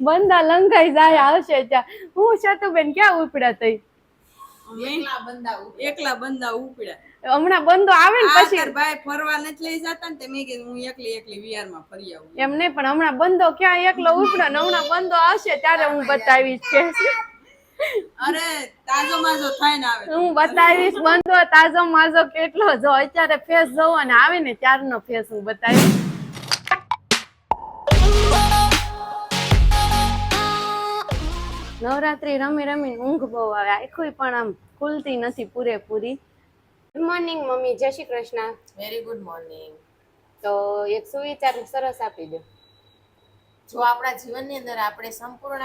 બંદા લંઘાઈ જાય આવશે ત્યાં હું શતુબેન ક્યાં ઉપડ્યા તઈ એકલા બંદા ઉપડ્યા હમણાં બંદો આવે ને પછી ભાઈ ફરવા નથી લઈ જતા ને તે મેં કીધું હું એકલી વિહાર માં ફરી આવું એમ નહીં પણ હમણાં બંદો ક્યાં એકલો ઉપડ્યો ને હમણાં બંદો આવશે ત્યારે હું બતાવીશ કે અરે તાજો માજો થાય ને આવે હું બતાવીશ બંદો તાજો માજો કેટલો જો અત્યારે ફેસ જોવો ને આવે ને ત્યારનો ફેસ હું બતાવીશ નવરાત્રી રમી રમીને ઊંઘ બહુ આવે આખું પણ આમ ખુલતી નથી પૂરેપૂરી ગુડ મોર્નિંગ મમ્મી જય Shri Krishna very good morning તો એક સુવિચાર સરસ આપી દો જો આપણા જીવનની અંદર આપણે સંપૂર્ણ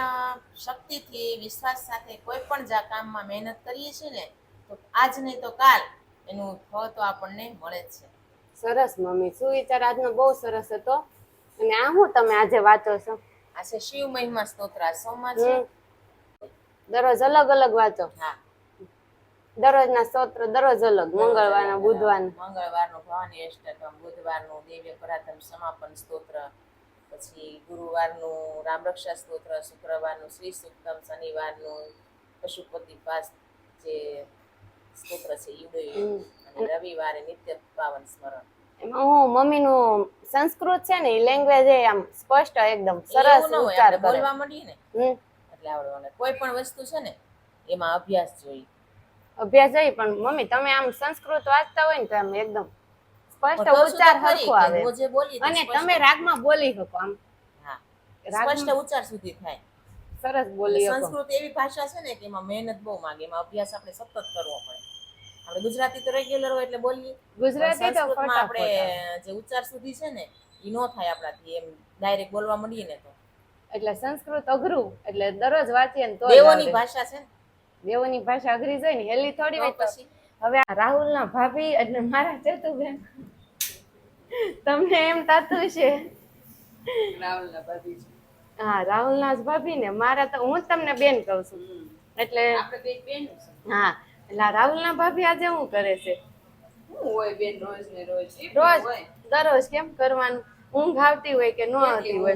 શક્તિથી વિશ્વાસ સાથે કોઈ પણ કામમાં મહેનત કરીએ છીએ ને તો આજ નહીં તો કાલ એનું ફળ તો આપણને મળે જ છે સરસ મમ્મી સુવિચાર આજનો બહુ સરસ હતો અને આ હું તમે આજે વાંચો છો આ છે શિવ મહિમા સ્તોત્ર સોમવાર છે દરરોજ અલગ અલગ વાંચો હા દરરોજના સ્તોત્ર દરરોજ અલગ મંગળવારના બુધવારના મંગળવારનું ભવાની અષ્ટકમ બુધવારનું દિવ્ય પરાક્રમ સમાપન સ્તોત્ર પછી ગુરુવારનું રામરક્ષા સ્તોત્ર શુક્રવારનું શ્રી સુક્તમ શનિવારનું પશુપતિ પાસ જે સ્તોત્ર છે અને રવિવારે નિત્ય પાવન સ્મરણ એમાં હું મમ્મીનું સંસ્કૃત છે ને એ લેંગ્વેજ એ આમ સ્પષ્ટ એકદમ સરસ ઉચ્ચાર કરે બોલવા માંડીએ ને એટલે આવડવાનું કોઈ પણ વસ્તુ છે ને એમાં અભ્યાસ જોઈએ અભ્યાસ જોઈએ પણ મમ્મી તમે આમ સંસ્કૃત વાંચતા હોય ને તો આમ એકદમ સ્પષ્ટ ઉચ્ચાર સરખો આવે અને તમે રાગમાં બોલી શકો આમ હા સ્પષ્ટ ઉચ્ચાર સુધી થાય સરસ બોલી શકો સંસ્કૃત એવી ભાષા છે ને કે એમાં મહેનત બહુ માંગે એમાં અભ્યાસ આપણે સતત કરવો પડે આપણે ગુજરાતી તો રેગ્યુલર હોય એટલે બોલીએ ગુજરાતી તો સંસ્કૃતમાં આપણે જે ઉચ્ચાર સુધી છે ને એ નો થાય આપણાથી એમ ડાયરેક્ટ બોલવા માંડીએ ને તો એટલે સંસ્કૃત અઘરું એટલે દરરોજ વાંચીએ ને તો દેવોની ભાષા છે ને દેવોની ભાષા અઘરી જોઈ ને હેલી થોડી હોય પછી હવે રાહુલના ભાભી એટલે મારા ચતુબેન તમને એમ થાતું છે રાહુલના ભાભી હા રાહુલના જ ભાભી ને મારા તો હું જ તમને બેન કહું છું એટલે આપણે બે બેન હા એટલે રાહુલના ભાભી આજે શું કરે છે હું હોય બેન રોજ ને રોજ દરરોજ કેમ કરવાનું ઊંઘ આવતી હોય કે ન આવતી હોય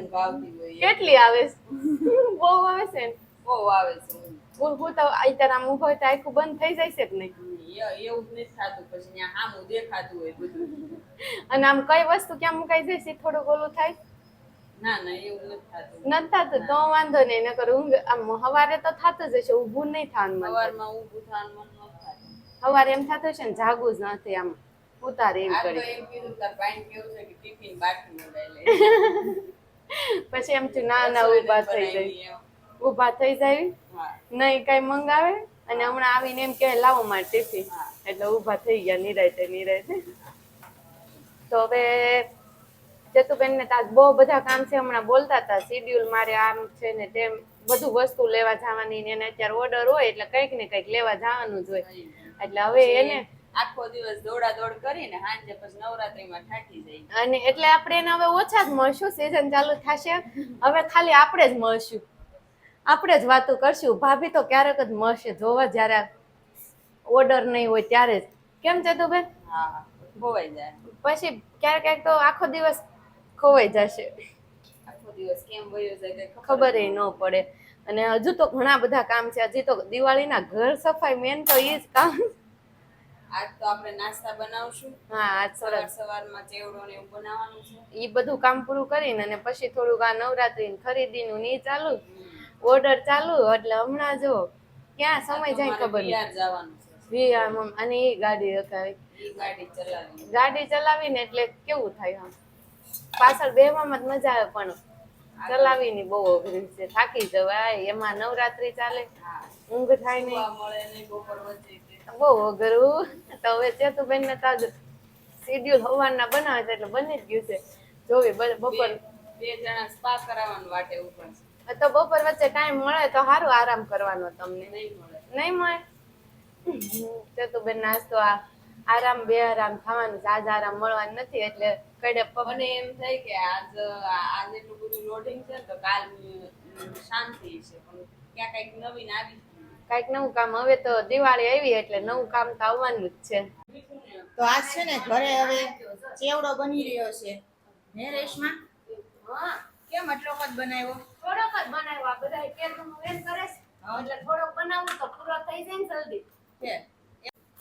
કેટલી આવે બહુ આવે છે ને બહુ આવે છે હું તો અત્યારે આમ ઊભો તો આખું બંધ થઈ જાય છે કે નહીં એવું જ નથી થતું પછી ત્યાં સામું દેખાતું હોય બધું અને આમ કઈ વસ્તુ ક્યાં મુકાઈ જાય છે થોડું ઓલું થાય ના એવું નથી થતું તો વાંધો નહીં નકર ઊંઘ આમ હવારે તો થતું જ હશે ઊભું નહીં થવાનું સવારમાં ઊભું થવાનું મન ન થાય સવારે એમ થતું છે ને જાગવું જ નથી આમ ઉતારે એમ કરી એમ કીધું તાર ભાઈ કેવું છે કે ટિફિન બાકી મંગાઈ લે પછી એમ થયું ના ઊભા થઈ જાય ઊભા થઈ જાય નહીં કઈ મંગાવે અને હમણાં આવીને એમ કે લાવો મારે ટિફિન એટલે ઊભા થઈ ગયા નિરાયતે તો હવે ચતુબેન ને તાજ બહુ બધા કામ છે હમણાં બોલતા હતા શેડ્યુલ મારે આમ છે ને તેમ બધું વસ્તુ લેવા જવાની ને એને અત્યારે ઓર્ડર હોય એટલે કંઈક ને કંઈક લેવા જવાનું જ હોય એટલે હવે એને આખો દિવસ દોડા દોડ કરીને સાંજે પછી નવરાત્રીમાં થાકી જાય અને એટલે આપણે એને હવે ઓછા જ મળશું સીઝન ચાલુ થશે હવે ખાલી આપણે જ મળશું આપણે જ વાતો કરશું ભાભી તો ક્યારેક જ મળશે જોવા જયારે ઓર્ડર નહીં હોય ત્યારે જ કેમ ચતુબેન હા ખોવાઈ જાય પછી ક્યારેક તો આખો દિવસ ખોવાઈ જશે આખો દિવસ કેમ વયો જાય ખબર ન પડે અને હજુ તો ઘણા બધા કામ છે હજી તો દિવાળીના ઘર સફાઈ મેન તો એ જ કામ આજ તો આપણે નાસ્તા બનાવશું હા આજ સવારમાં ચેવડો ને એવું બનાવવાનું છે એ બધું કામ પૂરું કરીને અને પછી થોડુંક આ નવરાત્રી ખરીદીનું ની ચાલુ ઓર્ડર ચાલુ એટલે હમણાં જો ક્યાં સમય જાય ખબર નહીં જવાનું છે અને એ ગાડી રખાવી ગાડી ચલાવીને એટલે કેવું થાય આમ પાછળ બેવામાં જ મજા આવે પણ ચલાવીને બહુ અઘરી છે થાકી જવાય એમાં નવરાત્રી ચાલે ઊંઘ થાય નહીં બહુ અઘરું તો હવે ચેતુબેન ને તાજ શેડ્યુલ સવારના બનાવે છે એટલે બની જ ગયું છે જોવી બપોર બે જણા સ્પા કરાવવાનું વાટે ઉપર તો બપોર વચ્ચે ટાઈમ મળે તો સારું આરામ કરવાનો તમને નહીં મળે ચતુબેન નાસ્તો આરામ બે આરામ ખાવાનું આજ આરામ મળવાનું નથી એટલે કડે મને એમ થાય કે આજ એટલું બધું લોડિંગ છે તો કાલ શાંતિ છે પણ ક્યાં કઈક નવીન આવી કઈક નવું કામ હવે તો દિવાળી આવી એટલે નવું કામ તો આવવાનું જ છે તો આજ છે ને ઘરે હવે ચેવડો બની રહ્યો છે હે રેશમા હા કેમ આટલો જ બનાવ્યો થોડોક જ બનાવ્યો આ બધા કેકનું વેન કરે છે એટલે થોડોક બનાવું તો પૂરો થઈ જાય ને જલ્દી.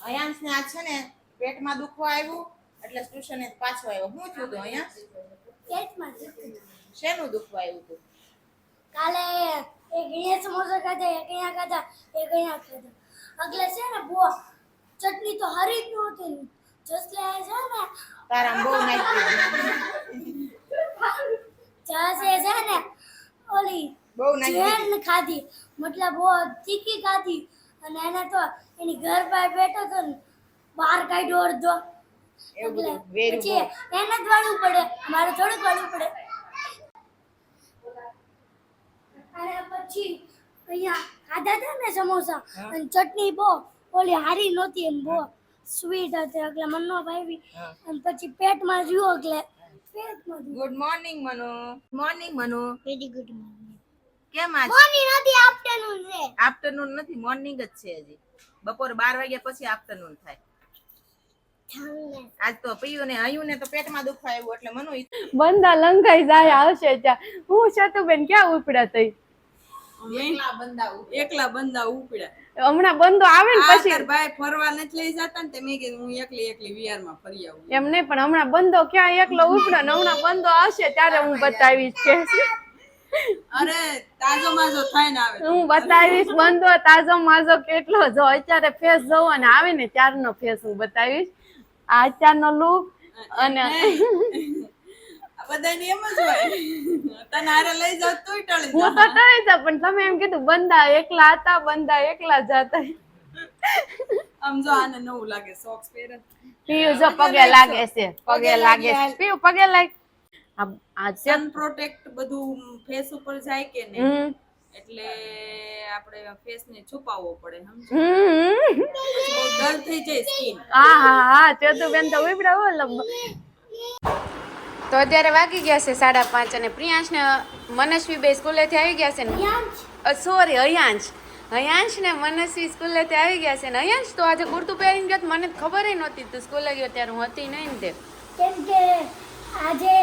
અયાંશને આજ છે ને પેટમાં દુખવા આવ્યું એટલે ટ્યુશને પાછો આવ્યો. શું થયું હતું અયાંશ? પેટમાં દુખતું હતું. શેનું દુખવા આવ્યું હતું? કાલે એક અહીંયા સમોસા ખાધા, એક અહીંયા ખાધા, એક અહીંયા ખાધા. અગલે છે ને બહુ ચટણી તો હરી જ નહોતી. જસલે છે ને તારા બહુ નાખી જસે છે ને ઓલી બહુ નાખી જેન ખાધી, મતલબ બહુ તીખી ખાધી અને એને તો એની ઘર પાસે બેઠો તો ને બહાર કાઢ્યો અડધો. એવું એટલે બધું વેરું પછી એને જ વાળવું પડે, મારે થોડુંક વાળવું પડે. અને પછી અહીંયા ખાધા હતા ને સમોસા અને ચટણી બહુ ઓલી હારી નહોતી એમ બહુ સ્વીટ હતી એટલે મને ન ભાવી. અને પછી પેટમાં રહ્યો એટલે પેટમાં રહ્યો. Good morning Manu. Morning Manu. Very good morning. કેમ આજ મોર્નિંગ નથી, આફ્ટરનૂન છે. આફ્ટરનૂન નથી, મોર્નિંગ જ છે હજી. બપોર 12 વાગ્યા પછી આફ્ટરનૂન થાય. આજ તો પીયું ને હયું ને તો પેટમાં દુખવા આવ્યું એટલે મનુ બંદા લંઘાઈ જાય આવશે ત્યાં. હું શતુબેન ક્યાં ઉપડ્યા તઈ? એકલા બંદા ઉપડ્યા. હમણાં બંદો આવે ને પછી તાર ભાઈ ફરવા નથી લઈ જતા ને તે મેં કીધું હું એકલી વિહાર માં ફરી આવું. એમ નહીં, પણ હમણાં બંદો ક્યાં એકલો ઉપડ્યો ને હમણાં બંદો આવશે ત્યારે હું બતાવીશ કે અરે તાજો માજો થાય ને આવે હું બતાવીશ બંદો તાજો માજો કેટલો. જો અત્યારે ફેસ જોવો ને આવે ને ત્યારનો ફેસ હું બતાવીશ. આ અત્યારનો લુક અને બધાની એમ જ હોય. તને હારે લઈ જાવ તોય ટળી હું તો ટળી જા, પણ તમે એમ કીધું બંદા એકલા હતા, બંદા એકલા જતા. આમ જો આને નવું લાગે સોક્સ પહેરે. પીયુ જો પગે લાગે છે, પગે લાગે છે. પીયુ પગે લાગ. આ સન પ્રોટેક્ટ બધું ફેસ ઉપર જાય કે નહીં એટલે આપણે ફેસ ને છુપાવવો પડે સમજો. પછી બહુ ડલ થઈ જાય સ્કિન. હા ચતુબેન તો ઉપડ્યા હો લબ. તો અત્યારે વાગી ગયા છે 5:30 અને પ્રિયાંશ ને મનસ્વી બે સ્કૂલેથી આવી ગયા છે ને. સોરી હયાંશ ને મનસ્વી સ્કૂલેથી આવી ગયા છે ને. હયાંશ તો આજે કુર્તું પહેરીને ગયો મને ખબર નહોતી તું સ્કૂલે ગયો ત્યારે હું હતી નહીં ને તે. કેમ કે આજે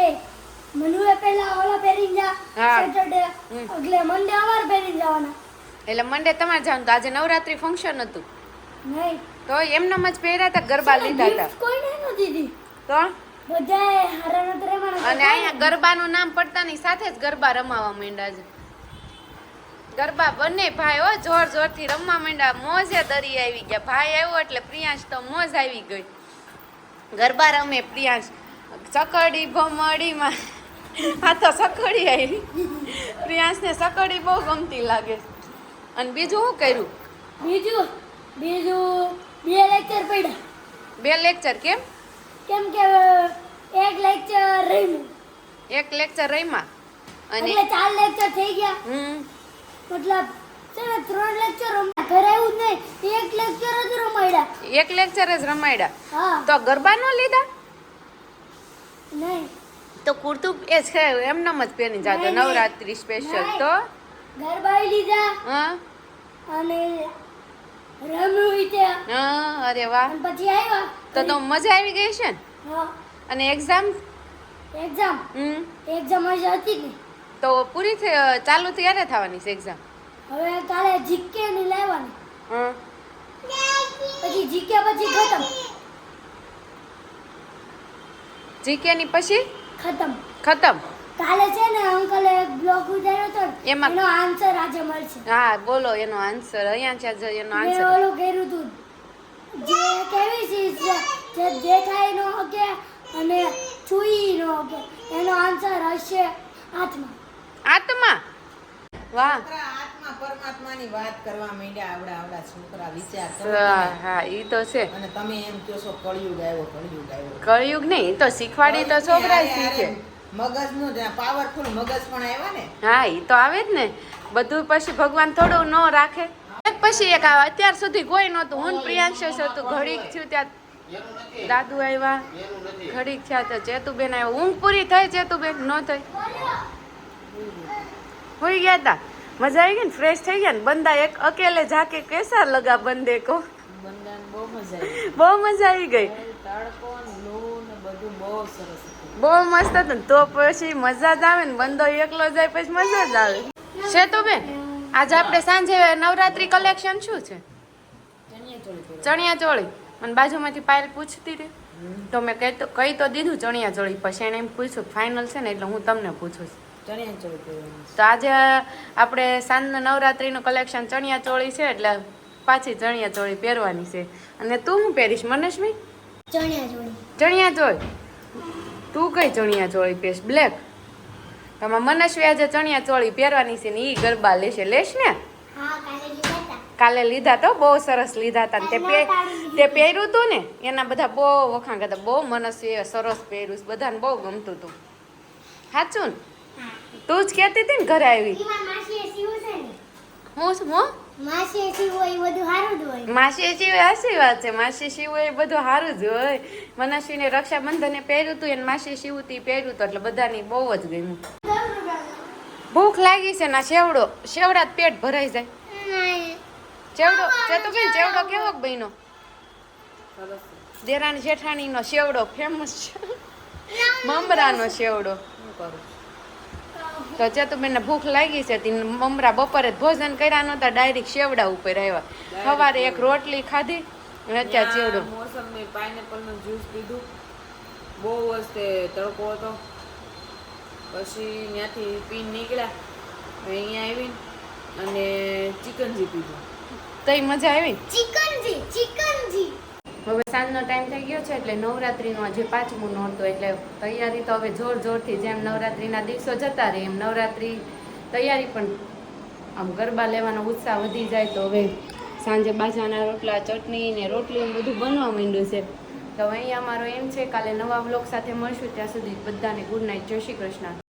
મનુએ પહેલા ઓલા પહેરીને જા સેટરડે અગલે મંડે અમાર પહેરીને જવાના. એટલે મંડે તમારે જવાનું તો આજે નવરાત્રી ફંક્શન હતું નહીં તો એમનેમ જ પહેર્યા હતા, ગરબા લીધા હતા કોઈને નહોતી દી તો. બધાએ હારા નત રમાણા. અને અહીંયા ગરબાનું નામ પડતાની સાથે જ ગરબા રમાવા માંડ્યા છે. ગરબા બંને ભાઈ હો જોર જોરથી રમવા માંડ્યા, મોજે દરી આવી ગયા. ભાઈ આવ્યો એટલે પ્રિયાંશ તો મોજ આવી ગઈ. ગરબા રમે પ્રિયાંશ સકડી ભમડીમાં. આ તો સકડી આવી. પ્રિયાંશને સકડી બહુ ગમતી લાગે. અને બીજું શું કર્યું? બીજું બે લેક્ચર પડ્યા. 2 લેક્ચર કેમ? કેમ કે એક લેક્ચર રહ્યું. 1 લેક્ચર રમ્યા અને એટલે 4 લેક્ચર થઈ ગયા. મતલબ છે ને 3 લેક્ચર રમ્યા. ઘરે આવ્યું જ નહીં, એક લેક્ચર જ રમાડ્યા. 1 લેક્ચર જ રમાડ્યા. હા તો ગરબા નો લીધા નહીં તો કુર્તું એ છે એમનેમ જ પહેરી જાતો નહીં. નવરાત્રી સ્પેશિયલ તો. ગરબા લીધા હા અને રમ્યું ઈ તે હા અરે વાહ. અને પછી આવ્યા તો મજા આવી ગઈ છે ને. હા અને એક્ઝામ એક્ઝામ હજી હતી ને. તો પૂરી થઈ ચાલુ ક્યારે થવાની છે એક્ઝામ? હવે કાલે જીકે ની લેવાની. હા પછી જીકે પછી ખતમ. જીકે ની પછી ખતમ. કાલે છે ને અંકલે એક બ્લોગ ઉતાર્યો હતો ને, એમાં- એનો આન્સર આજે મળશે. હા બોલો એનો આન્સર. અહીંયા છે જો એનો મેં આન્સર. ઓલું કર્યું હતું જે કેવી ચીજ છે જે દેખાય ન શકે અને છૂઈ ન શકે એનો આન્સર હશે આત્મા. આત્મા. વાહ. આત્મા પરમાત્માની વાત કરવા માંડ્યા આવડા છોકરા વિચાર હા ઈ તો છે. અને તમે એમ કહો છો કળિયુગ આવ્યો. કળિયુગ નહીં ઈ તો શીખવાડી તો છોકરા શીખે. મગજનું પાવરફુલ મગજ પણ આવ્યા ને. હા ઈ તો આવે જ ને. બધું પછી ભગવાન થોડું ન રાખે. એક પછી એક આવે. અત્યાર સુધી કોઈ નહોતું. હું ને પ્રિયાંશ હતું. ઘડીક થયું ત્યાં દાદુ આવ્યા. ઘડીક થયા તો ચેતુબેન આવ્યા. ઊંઘ પૂરી થઈ ચેતુબેન? ન થઈ. હોઈ ગયા તા. મજા આવી ગઈ ને, ફ્રેશ થઈ ગયા ને. બંદા એક અકેલે જાકે કેસા લગા બંદે કો. બંદાને બહુ મજા આવી. બહુ મજા આવી ગઈ. તડકો ને લૂ ને બધું બહુ સરસ હતું. બહુ મસ્ત હતું ને. તો પછી મજા જ આવે ને. બંદો એકલો જાય પછી મજા જ આવે. છે તો બેન આજે આપણે સાંજે નવરાત્રી કલેક્શન શું છે? ચણિયા ચોળી. મને બાજુમાંથી પાયલ પૂછતી હતી તો મેં કહી તો દીધું ચણિયા ચોળી, પછી એને એમ પૂછ્યું ફાઇનલ છે ને એટલે હું તમને પૂછું છું. તો આજે આપણે સાંજનું નવરાત્રીનું કલેક્શન ચણિયા ચોળી છે એટલે પાછી ચણિયા ચોળી પહેરવાની છે. અને તું શું પહેરીશ મનેશભાઈ? ચણિયા ચોળી. તું કઈ ચણિયા ચોળી પહેરીશ? બ્લેક. તમારા મનસ્વી આજે ચણિયા ચોળી પહેરવાની છે ને ઈ ગરબા લેશ ને? કાલે લીધા તો બહુ સરસ લીધા હતા. તે પહેર્યું હતું ને એના બધા બહુ વખાણ કરતા, બહુ મનસ્વી સરસ પહેર્યું, બધાને બહુ ગમતું હતું. સાચું ને? તું જ કહેતી હતી ને ઘરે આવી. માસી શિવ હાસી વાત છે. માસી શિવ એ બધું સારું જ હોય. મનસ્વીને રક્ષાબંધને પહેર્યું હતું એને માસી શિવથી પહેર્યું હતું એટલે બધાની બહુ જ ગમ્યું. ભૂખ લાગી છે ને શેવડા પેટ ભરાઈ જાય. ચેવડો કેવો બન્યો? દેરાણી જેઠાણી નો શેવડો ફેમસ છે, મમરાનો શેવડો. તો ચેતુબેન ભૂખ લાગી છે, મમરા બપોરે ભોજન કર્યા નતા, ડાયરેક્ટ શેવડા ઉપર આવ્યા. સવારે એક રોટલી ખાધી અને અત્યારે ચેવડો. મોસમી પાઇનેપલ નું જ્યુસ પીધું, બહુ વસ્તે તડકો હતો. પછી ત્યાંથી પીને નીકળ્યા, અહીંયા આવીને અને ચિકનજી પીધું. તઈ મજા આવી. ચિકનજી હવે સાંજનો ટાઈમ થઈ ગયો છે એટલે નવરાત્રીનો આજે 5મું નોરતું, એટલે તૈયારી તો હવે જોરથી જેમ નવરાત્રીના દિવસો જતા રહે એમ નવરાત્રી તૈયારી પણ આમ ગરબા લેવાનો ઉત્સાહ વધી જાય. તો હવે સાંજે બાજરાના રોટલા, ચટણી ને રોટલી બધું બનવા માંડ્યું છે. તો અહીંયા અમારો એમ છે કાલે નવા વ્લોગ સાથે મળશું. ત્યાં સુધી બધાને ગુડ નાઇટ, જય શ્રી કૃષ્ણ.